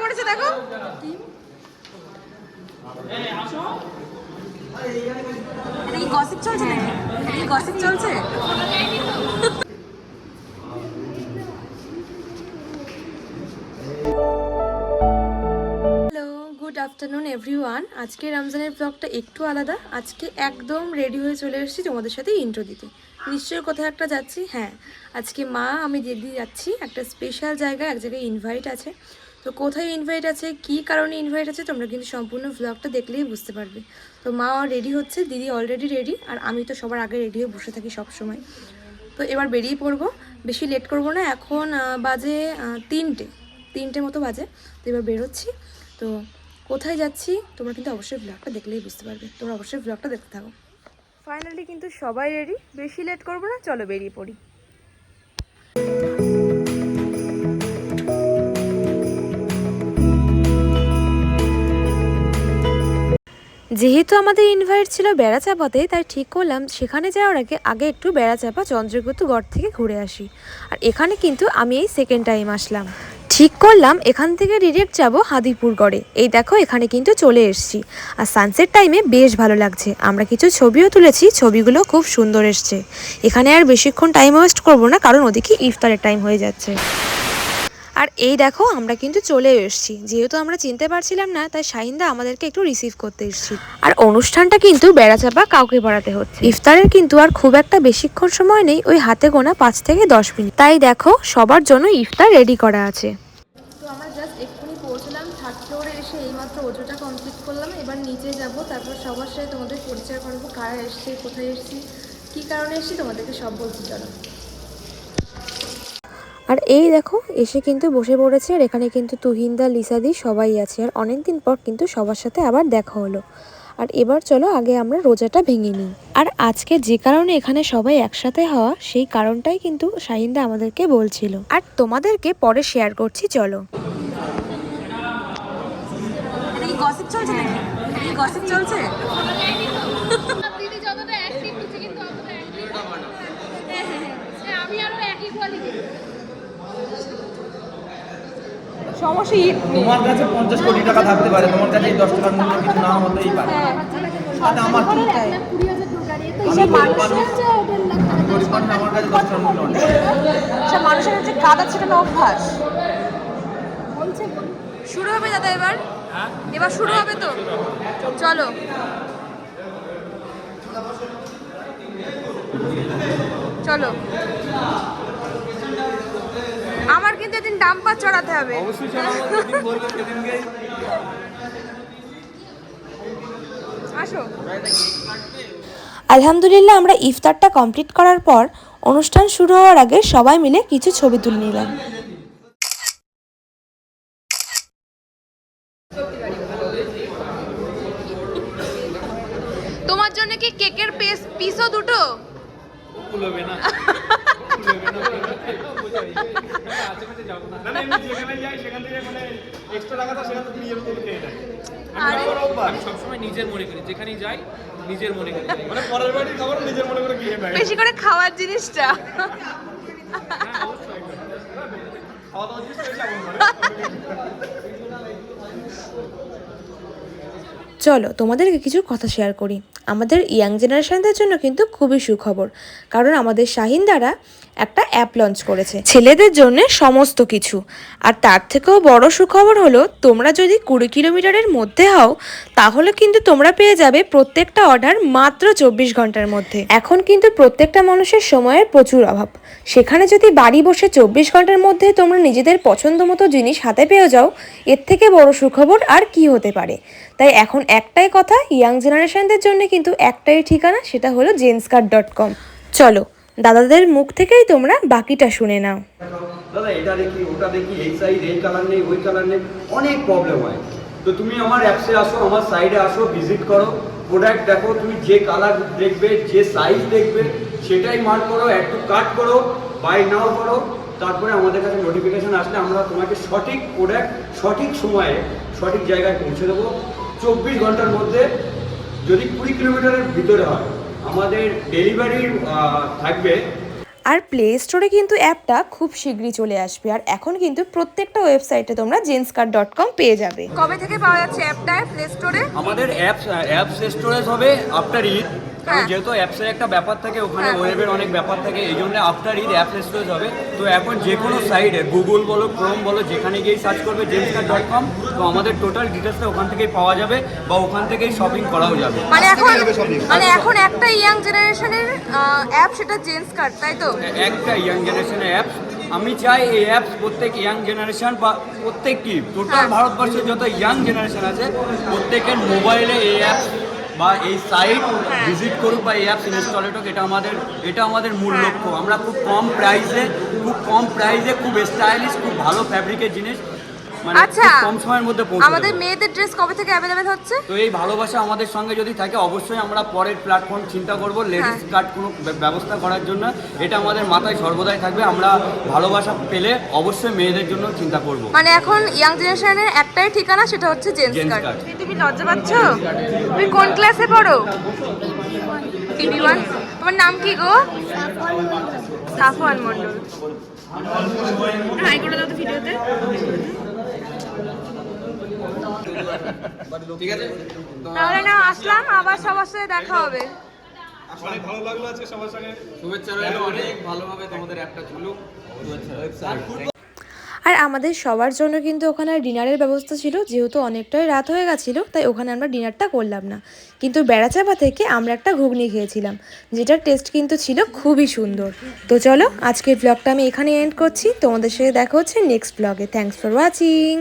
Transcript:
পড়েছে দেখো। এটা কি গসিপ চলছে নাকি? এটা কি গসিপ চলছে? Hello, good afternoon everyone. আজকে রমজানের ব্লগটা একটু আলাদা। আজকে একদম রেডি হয়ে চলে এসেছি তোমাদের সাথে ইন্ট্রো দিতে। নিশ্চয়ই কোথাও একটা যাচ্ছি। হ্যাঁ, আজকে মা আমি দিদি যাচ্ছি একটা স্পেশাল জায়গায়, এক জায়গায় ইনভাইট আছে। তো কোথায় ইনভাইট আছে, কী কারণে ইনভাইট আছে, তোমরা কিন্তু সম্পূর্ণ ব্লগটা দেখলেই বুঝতে পারবে। তো মা রেডি হচ্ছে, দিদি অলরেডি রেডি, আর আমি তো সবার আগে রেডি হয়ে বসে থাকি সব সময়। তো এবার বেরিয়ে পড়বো, বেশি লেট করবো না। এখন বাজে 3টে মতো বাজে। তো এবার বেরোচ্ছি। তো কোথায় যাচ্ছি তোমরা কিন্তু অবশ্যই ব্লগটা দেখলেই বুঝতে পারবে। তোমরা অবশ্যই ব্লগটা দেখতে থাকো। ফাইনালি কিন্তু সবাই রেডি, বেশি লেট করবো না, চলো বেরিয়ে পড়ি। যেহেতু আমাদের ইনভাইট ছিল বেড়াচাপাতে, তাই ঠিক করলাম সেখানে যাওয়ার আগে একটু বেড়াচাপা চন্দ্রকেতু গড় থেকে ঘুরে আসি। আর এখানে কিন্তু আমি এই সেকেন্ড টাইম আসলাম। ঠিক করলাম এখান থেকে ডিরেক্ট যাব হাদিপুর গড়ে। এই দেখো এখানে কিন্তু চলে এসেছি। আর সানসেট টাইমে বেশ ভালো লাগছে। আমরা কিছু ছবিও তুলেছি, ছবিগুলো খুব সুন্দর এসছে। এখানে আর বেশিক্ষণ টাইম ওয়েস্ট করবো না, কারণ ওদিকে ইফতারের টাইম হয়ে যাচ্ছে। আর এই দেখো আমরা কিন্তু চলে এসেছি। যেহেতু আমরা চিনতে পারছিলাম না, তাই শাহিনদা আমাদেরকে একটু রিসিভ করতে এসেছি। আর অনুষ্ঠানটা কিন্তু বেড়াচাপা কাউকে পাড়াতে হচ্ছে। ইফতারের কিন্তু আর খুব একটা বেশিক্ষণ সময় নেই, ওই হাতে গোনা 5 থেকে 10 মিনিট। তাই দেখো সবার জন্য ইফতার রেডি করা আছে। তো আমরা জাস্ট এক্ষুনি পৌঁছলাম, 3rd ফ্লোরে এসে এইমাত্র ওজোটা কমপ্লিট করলাম। এবার নিচে যাব, তারপর সবার সাথে তোমাদের পরিচয় করবো, কারা এসছে, কোথায় এসেছি, কী কারণে এসেছি, তোমাদেরকে সব বলছি চলো। আর এই দেখো এসে কিন্তু বসে পড়েছে। আর এখানে কিন্তু তুহিনদা, লিসাদি সবাই আছে। আর অনেকদিন পর কিন্তু সবার সাথে আবার দেখা হলো। আর এবার চলো আগে আমরা রোজাটা ভেঙে নিই। আর আজকে যে কারণে এখানে সবাই একসাথে হওয়া, সেই কারণটাই কিন্তু শাহিনদা আমাদেরকে বলছিল, আর তোমাদেরকে পরে শেয়ার করছি চলো। এটা কি গসিপ চলছে নাকি? এটা কি গসিপ চলছে? সমস্যা তোমার কাছে 50 কোটি টাকা থাকতে পারে, তোমার কাছে 10 টাকার মূল্য কিছু না হতেই পারে। তাহলে আমার কি? আমার কাছে 10 টাকার মূল্য নেই। মানুষের হচ্ছে কাদা ছেটানো অভ্যাস। শুরু হবে দাদা এবার? এবার শুরু হবে তো, চলো। চলো, আমার কিন্তু এদিন ডাম্পার চড়াতে হবে। আসো। আলহামদুলিল্লাহ আমরা ইফতারটা কমপ্লিট করার পর অনুষ্ঠান শুরু হওয়ার আগে সবাই মিলে কিছু ছবি তুলে নিলাম। তোমার জন্য কি কেকের পিসও দুটো? কুলবে না। না না, আমি যেখানে যাই সেখান থেকে মানে এক্সট্রা টাকা তো সেখান থেকে নিয়ে খেয়ে নেয়। আমি সবসময় নিজের মনে করি, যেখানেই যাই নিজের মনে করি, মানে পরের বাড়ির খাবার নিজের মনে করে খেয়ে নেয়। বেশি করে খাওয়ার জিনিসটা। খাওয়া দাওয়ার জিনিসটা বেশি আমল করে। চলো তোমাদেরকে কিছু কথা শেয়ার করি। আমাদের ইয়াং জেনারেশনদের জন্য কিন্তু খুবই সুখবর, কারণ আমাদের শাহিন দ্বারা একটা অ্যাপ লঞ্চ করেছে ছেলেদের জন্য সমস্ত কিছু। আর তার থেকেও বড় সুখবর হলো, তোমরা যদি 20 কিলোমিটারের মধ্যে হও, তাহলে কিন্তু তোমরা পেয়ে যাবে প্রত্যেকটা অর্ডার মাত্র 24 ঘন্টার মধ্যে। এখন কিন্তু প্রত্যেকটা মানুষের সময়ের প্রচুর অভাব, সেখানে যদি বাড়ি বসে 24 ঘন্টার মধ্যে তোমরা নিজেদের পছন্দ মতো জিনিস হাতে পেয়ে যাও, এর থেকে বড় সুখবর আর কি হতে পারে। তাই এখন একটাই কথা, ইয়াং জেনারেশনদের জন্য কিন্তু একটাই ঠিকানা, সেটা হলো jenscart.com। চলো দাদাদের মুখ থেকেই তোমরা বাকিটা শুনে নাও। দাদা এটা দেখি, ওটা দেখি, এই সাইড এই কালার নেই, ওই কালার নেই, অনেক প্রবলেম হয়। তো তুমি আমার অ্যাপসে আসো, আমার সাইডে আসো, ভিজিট করো, প্রোডাক্ট দেখো, তুমি যে কালার দেখবে, যে সাইজ দেখবে, সেটাই মার্ক করো, একটু কাট করো, বাই নাও করো। তারপরে আমাদের কাছে নোটিফিকেশান আসলে আমরা তোমাকে সঠিক প্রোডাক্ট সঠিক সময়ে সঠিক জায়গায় পৌঁছে দেবো 24 ঘন্টার মধ্যে। যদি 20 কিলোমিটারের ভিতরে হয়, আমাদের ডেলিভারি থাকবে। আর প্লে স্টোরে কিন্তু অ্যাপটা খুব শীঘ্রই চলে আসবে। আর এখন কিন্তু প্রত্যেকটা ওয়েবসাইটে তোমরা jenscart.com পেয়ে যাবে। কবে থেকে পাওয়া যাচ্ছে অ্যাপটা প্লে স্টোরে? আমাদের অ্যাপস স্টোরেজ হবে আফটার ঈদ, কারণ যেহেতু অ্যাপসের একটা ব্যাপার থাকে, ওখানে ওয়েবের অনেক ব্যাপার থাকে, এই জন্য আফটার ঈদ অ্যাপ স্টোরেজ হবে। তো এখন যে কোনো সাইডে গুগল বলো, ক্রোম বলো, যেখানে গিয়ে সার্চ করবে jenscart.com, তো আমাদের টোটাল ডিটেলসটা ওখান থেকেই পাওয়া যাবে বা ওখান থেকেই শপিং করাও যাবে। মানে এখন একটা ইয়াং জেনারেশনের অ্যাপ, সেটা জেন্সকার্ট, তাই তো? একটা ইয়াং জেনারেশনের অ্যাপস। আমি চাই এই অ্যাপস প্রত্যেক ইয়াং জেনারেশন বা প্রত্যেক কি টোটাল ভারতবর্ষের যত ইয়াং জেনারেশন আছে প্রত্যেকের মোবাইলে এই অ্যাপস বা এই সাইট ভিজিট করুক বা এই অ্যাপস ইনস্টল হোক। এটা আমাদের মূল লক্ষ্য। আমরা খুব কম প্রাইসে খুব স্টাইলিশ, খুব ভালো ফ্যাব্রিকের জিনিস মানে কম সময়ের মধ্যে পৌঁছে আমাদের মেয়েদের ড্রেস কবে থেকে অ্যাভেলেবেল হচ্ছে? তো এই ভালোবাসা আমাদের সঙ্গে যদি থাকে, অবশ্যই আমরা পরের প্ল্যাটফর্ম চিন্তা করব লেডিস কার্ড কোনো ব্যবস্থা করার জন্য। এটা আমাদের মাথায় সর্বদাই থাকবে। আমরা ভালোবাসা পেলে অবশ্যই মেয়েদের জন্য চিন্তা করব। মানে এখন ইয়াং জেনারেশনের একটাই ঠিকানা, সেটা হচ্ছে জেন্সকার্ট। তুমি লজ্জা পাচ্ছ? তুমি কোন ক্লাসে পড়ো? TV1। তোমার নাম কি গো? সাফওয়ান মন্ডল। হাই করে দাও তো ভিডিওতে। ঠিক আছে, তাহলে না আসলাম, আবার সবার সাথে দেখা হবে। অনেক ভালো লাগলো আজকে সবার সঙ্গে। শুভেচ্ছা রইলো, অনেক ভালোভাবে তোমাদের অ্যাপটা চলুক। আর আমাদের সবার জন্য কিন্তু ওখানে ডিনারের ব্যবস্থা ছিল, যেহেতু অনেকটাই রাত হয়ে গেছিলো, তাই ওখানে আমরা ডিনারটা করলাম না। কিন্তু বেড়াচাপা থেকে আমরা একটা ঘুগনি খেয়েছিলাম, যেটার টেস্ট কিন্তু ছিল খুবই সুন্দর। তো চলো, আজকের ব্লগটা আমি এখানে এন্ড করছি। তোমাদের সাথে দেখা হচ্ছে নেক্সট ব্লগে। Thanks for watching.